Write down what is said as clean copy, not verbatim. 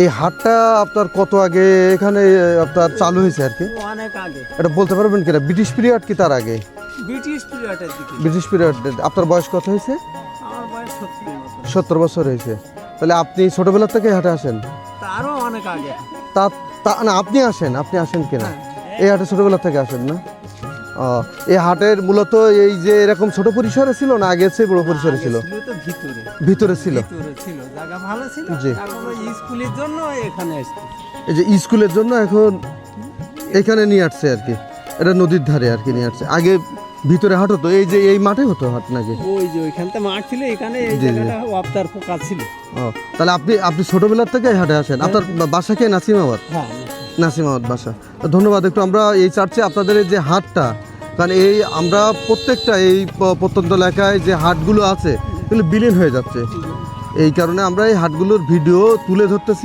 এই হাটটা আপনার কত আগে এখানে আপনার চালু হয়েছে আর কি? অনেক আগে। এটা বলতে পারবেন কিনা, ব্রিটিশ পিরিয়ড কি তার আগে? ব্রিটিশ পিরিয়ডের দিকে। British period. আপনার বয়স কত হয়েছে? আমার বয়স 70 মতো। 70 বছর হয়েছে। তাহলে আপনি ছোটবেলা থেকে হাটে আসেন? তারও অনেক আগে। তা না, আপনি আসেন কিনা? হ্যাঁ। এই হাটে ছোটবেলা থেকে আসেন না? এই হাটের মূলত এই যে এরকম ছোট পরিসরে ছিল না আগের চেয়ে বড় পরিসরে ছিল? আগে তো ভিতরে। ভিতরে ছিল। ভিতরে ছিল, জায়গা ভালো ছিল। জি। এখন ওই স্কুলের জন্য এখানে আসছে। এই যে স্কুলের জন্য এখন এখানে নিয়ে আসছে আর কি, এটা নদীর ধারে আর কি নিয়ে আসছে। আগে ভিতরে হাট হতো, এই যে এই মাঠে হতো হাট নাকি? ওই যে ওইখানটা মাঠ ছিল, এখানে এই জি, জি। জায়গাটা অবতার পোকা ছিল। ও, তাহলে আপনি ছোটবেলার থেকে এই হাটে আসেন। আপনার বাসা কে নাসিমাবাদ? হ্যাঁ। নাসিমাবাদ বাসা। ধন্যবাদ। একটু আমরা এই চার্চে আপনাদের এই যে হাটটা, কারণ এই আমরা প্রত্যেকটা এই প্রত্যন্ত এলাকায় যে হাটগুলো আছে এগুলো বিলীন হয়ে যাচ্ছে, এই কারণে আমরা এই হাটগুলোর ভিডিও তুলে ধরতেছি।